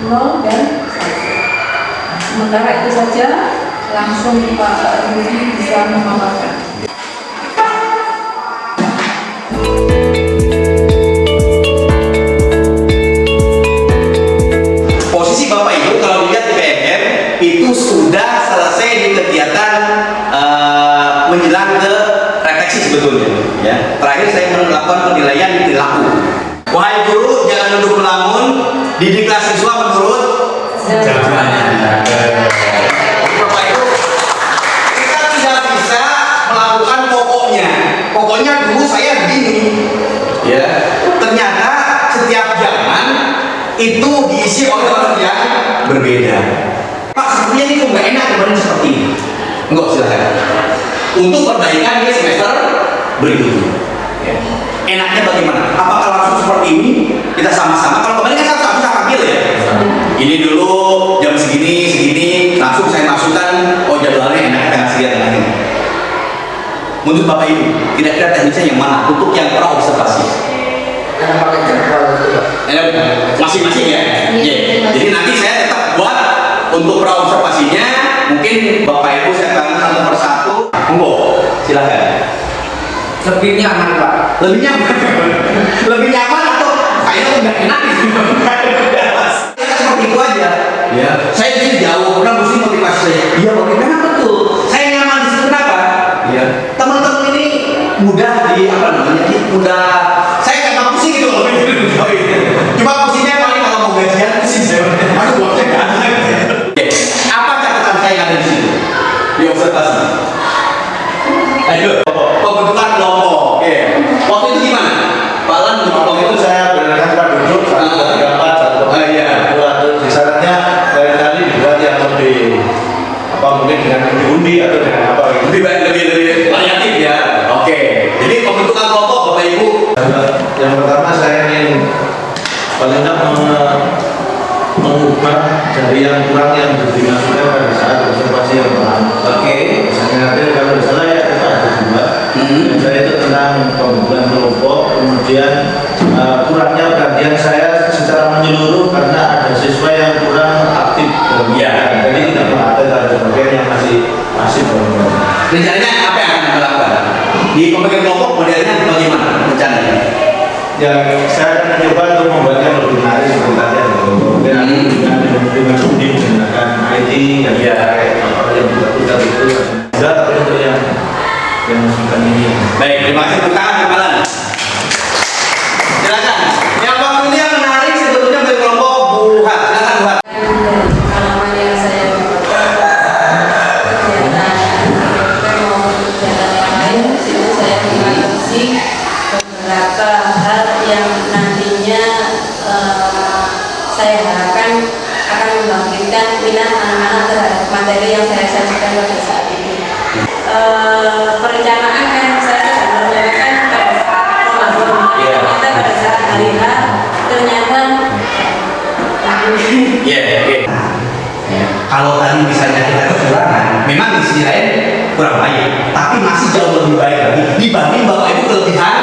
0 dan 1. Sementara itu saja, langsung Pak Rudi bisa memaparkan. Posisi Bapak Ibu kalau dilihat di PMM itu sudah selesai di kegiatan menjelang ke refleksi sebetulnya. Ya. Terakhir saya melakukan penilaian perilaku. Wahai guru, jangan duduk melamun, didik siswa menurut jawabannya. Bapak Ibu, kita tidak bisa melakukan pokoknya. Pokoknya dulu saya begini. Ya. Ternyata setiap zaman itu diisi oleh orang yang berbeda. Pak, sepertinya ini kok nggak enak kemarin seperti ini. Enggak, silakan. Untuk perbaikan di semester berikutnya. Ya. Enaknya bagaimana? Apakah langsung seperti ini? Kita sama-sama. Kalau kemarin kan saya bisa ambil ya. Ini dulu jam segini, langsung saya masukkan. Oh, jadwalnya enak, kita ngasih lihat lagi. Menurut Bapak Ibu, kira-kira teknisnya yang mana? Untuk yang pra-observasi. Karena pakai jadwal itu, Pak. Masing-masing ya. Yeah. Jadi nanti saya tetap buat untuk pra-observasinya. Mungkin Bapak Ibu saya bangun satu persatu. Monggo, silakan. Lebih nyaman, Pak. Lebih nyaman. Lebih nyaman atau kayaknya nggak enak gitu. Kita seperti itu aja. Ya. Saya jadi jauh. Karena mesti motivasi saya. Iya, bagaimana betul? Saya nyaman di situ kenapa? Ya. Teman-teman ini mudah di apa namanya? Mudah. Saya nggak pusing gitu loh. Cuma pusingnya paling kalau mau gajian pusing saya. Aduh, waktunya nggak ada. Apa catatan saya yang ada di situ? Di observasi. Ayo, pembentukan kelompok. Oke. Waktu itu gimana? Pak Lan, waktu itu saya berdasarkan tempat duduk 1, 3, 4, 1, iya. Terus syaratnya kali dibuat yang lebih apa mungkin dengan undi atau dengan apa gitu. Lebih variatif ya. Oke. Jadi pembentukan kelompok Bapak Ibu. Yang pertama saya ingin paling tidak mengubah dari yang kurang yang dimasukkan pada saat observasi yang pertama. Oke. Misalnya kalau salah ya kita ada 2. Saya itu tentang pembentukan kelompok, kemudian kurangnya perhatian saya secara menyeluruh karena ada siswa yang kurang aktif dalam kegiatan. Jadi tidak merata ada bagian yang masih belum. Rencananya apa yang akan dilakukan? Di pembagian kelompok modelnya bagaimana rencananya? Ya, saya akan mencoba untuk membuatnya lebih menarik seperti tadi ada dengan studi menggunakan IT yang yang kita itu tapi untuk yang masukan ini. Baik, terima kasih tepuk tangan kepala. Silakan. Yang waktu ini yang menarik sebetulnya bagi kelompok Buhat. Silakan Buhat. Pengalaman yang saya dapatkan kegiatan maupun kegiatan yang lain, itu saya menganalisis beberapa hal yang nantinya saya harapkan akan membangkitkan minat anak-anak terhadap materi yang saya sajikan pada saat ini. Perencanaan kan saya sudah merencanakan pada saat Ramadan, ternyata pada saat hari H ternyata Kalau tadi misalnya kita kekurangan, memang di sisi lain kurang baik, tapi masih jauh lebih baik lagi dibanding Bapak Ibu kelebihan.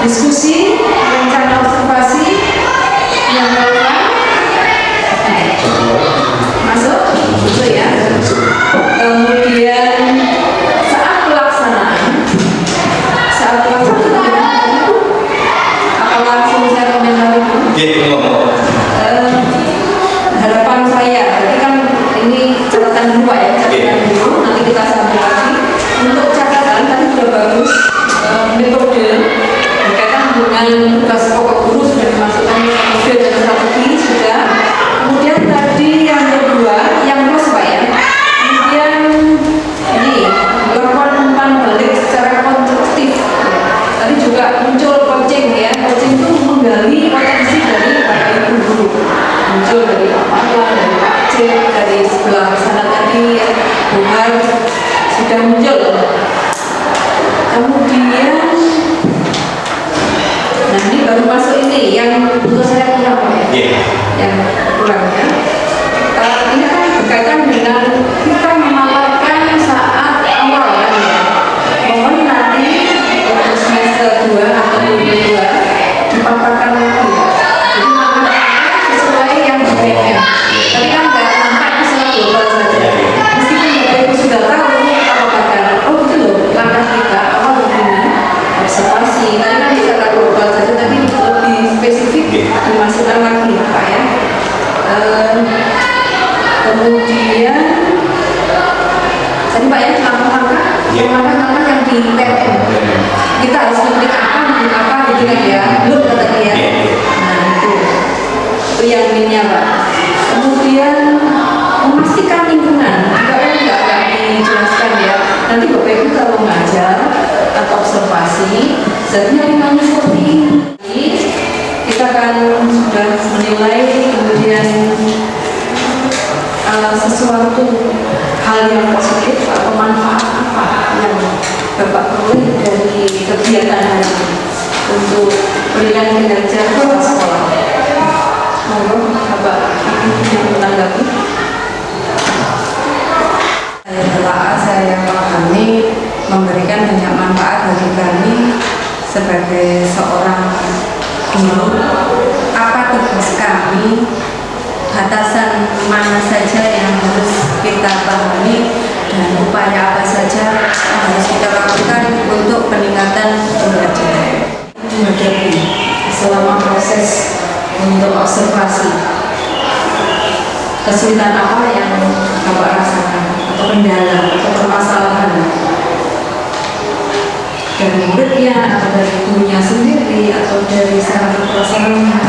diskusi, rencana observasi yang relevan. Masuk? Masuk ya. Kemudian saat pelaksanaan apa langsung saya komentari dulu? Harapan saya, jadi kan ini catatan dua ya, catatan dulu, nanti kita sambung lagi. Untuk catatan tadi sudah bagus, metode berkaitan dengan tugas pokok guru sudah dimasukkan metode dan strategi sudah. Kemudian tadi yang kedua, yang plus Pak ya. Kemudian ini melakukan umpan balik secara konstruktif. Tadi juga muncul coaching ya, coaching itu menggali potensi dari Bapak Ibu guru. Muncul dari Pak Marwan, dari Pak Cik, dari sebelah sana tadi ya, Buhar sudah muncul. Kemudian, nah ini baru masuk ini yang untuk saya kurang ya, yang kurangnya. Ini kan berkaitan dengan kita memaparkan saat awal kan ya. Mohon nanti untuk semester 2 atau 2 dipaparkan lagi ya. Jadi memaparkan sesuai yang BPM. Tapi kan nggak nampak di secara global saja. Meskipun Bapak Ibu sudah tahu, kita paparkan. Oh itu loh, langkah kita awal begini, observasi. Tadi kan di secara global saja, tapi lebih spesifik dimasukkan lagi Pak ya. Kemudian tadi Pak ya langkah-langkah yang di PPM kita harus memberikan apa gitu kan ya, belum katanya ya. Nah itu yang minnya Pak. Kemudian memastikan lingkungan juga kan nggak dijelaskan ya. Nanti Bapak Ibu kalau mengajar atau observasi sebenarnya lingkungannya seperti ini. Kita akan sudah menilai kemudian sesuatu hal yang positif atau manfaat apa yang Bapak peroleh dari kegiatan hari ini untuk penilaian kinerja kepala sekolah. Monggo Bapak yang menanggapi. Saya telah saya pahami memberikan banyak manfaat bagi kami sebagai seorang guru. Apa tugas kami? Batasan mana saja yang harus kita pahami dan upaya apa saja yang harus kita lakukan untuk peningkatan kinerja. Menghadapi selama proses untuk observasi kesulitan apa yang Bapak rasakan atau kendala atau permasalahan dari muridnya atau dari gurunya sendiri atau dari sarana prasarana.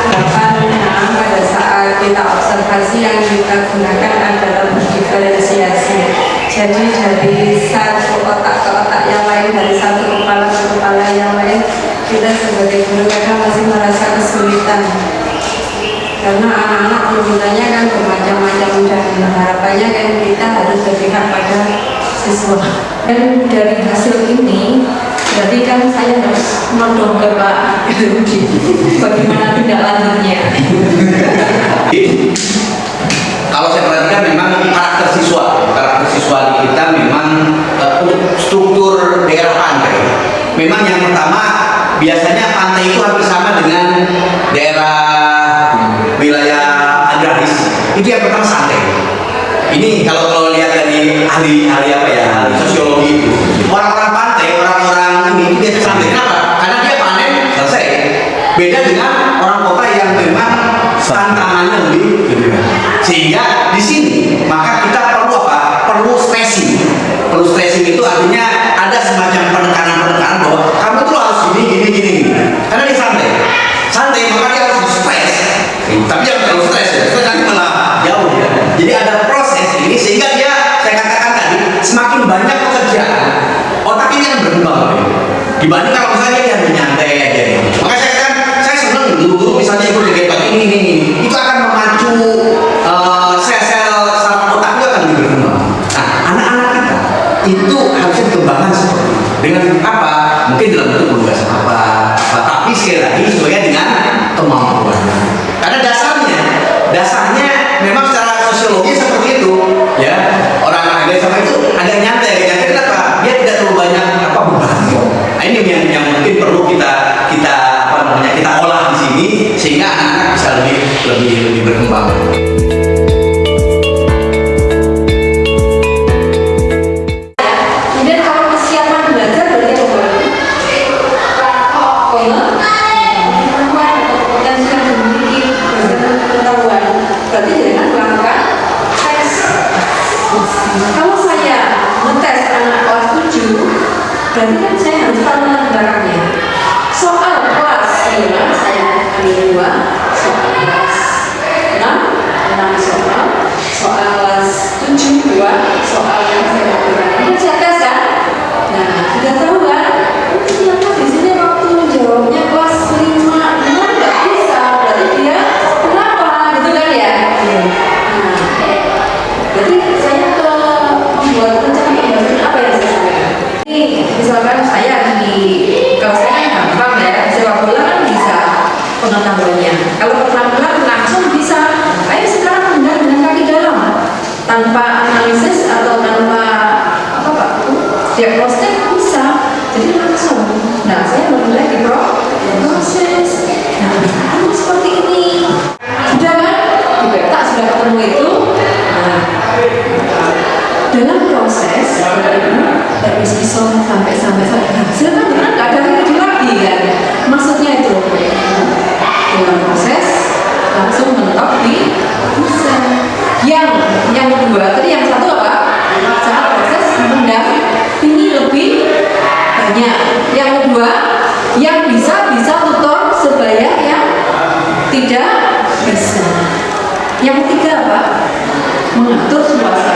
Bahkan pada saat kita observasi yang kita gunakan adalah diferensiasi. Jadi dari satu otak ke otak yang lain, dari satu kepala ke kepala yang lain, kita sebagai guru kadang masih merasa kesulitan. Karena anak-anak penggunanya kan bermacam-macam dan harapannya kan kita harus berpihak pada siswa. Dan dari hasil ini, berarti kan saya harus menodong ke Pak Rudi bagaimana tindak lanjutnya. Kalau saya perhatikan memang karakter siswa di kita memang untuk struktur daerah pantai. Memang yang pertama biasanya pantai itu hampir sama dengan daerah wilayah agraris. Itu yang pertama santai. Ini kalau lihat dari ahli apa ya, ahli sosiologi itu, orang-orang pantai, orang-orang ini biasa santai. Kenapa? Karena dia panen selesai. Beda dengan orang kota yang memang tantangannya lebih berat. Sehingga di sini maka kita perlu apa? Perlu stressing. Perlu stressing itu artinya ada semacam penekanan bahwa kamu tuh harus gini. Karena dia santai maka dia harus stres. Tapi jangan terlalu stres ya. Stres nanti malah jauh ya. Jadi ada proses ini sehingga saya katakan tadi semakin banyak pekerjaan otak ini yang berkembang dibanding kalau misalnya dia nyantai aja. Maka saya katakan saya senang guru-guru misalnya ikut kegiatan ini itu akan memacu sel-sel saraf otak itu akan lebih berkembang. Nah anak-anak kita itu harusnya dikembangkan seperti itu dengan apa? Mungkin dalam bentuk penugasan apa? Tapi sekali lagi sesuai dengan kemampuan. Karena dasarnya memang secara sosiologi seperti itu ya, orang agak sama itu agak nyantai kenapa dia tidak terlalu banyak beban. Nah ini yang mungkin perlu berarti kan saya harus tahu latar belakangnya. Soal kelas 5 saya ambil 2, soal kelas 6 soal, soal kelas 7 2, soal yang saya kurang. Kan saya tes kan? Nah, sudah tahu kan? Ternyata di sini waktu menjawabnya kelas 5 nggak bisa, berarti dia kenapa? Gitu kan ya? Nah, berarti saya membuat rencana pembahasan apa yang saya sampaikan? Ini misalkan saya kalau saya kan gampang ya, sepak bola kan bisa pengetahuannya. Kalau keterampilan langsung bisa. Ayo sekarang dengan kaki dalam, tanpa analisis atau tanpa apa Pak? Diagnostik bisa. Jadi langsung. Nah, saya memulai di proses. Nah, seperti ini. Sudah kan? Di peta sudah ketemu itu. Nah, dalam proses dari siswa sampai hasil kan benar nggak ada lagi kan? Maksudnya itu dalam proses langsung mentok di bisa. Yang kedua tadi yang satu apa? Saat proses mendampingi lebih banyak. Yang kedua yang bisa tutor sebaya yang tidak bisa. Yang ketiga apa? Mengatur suasana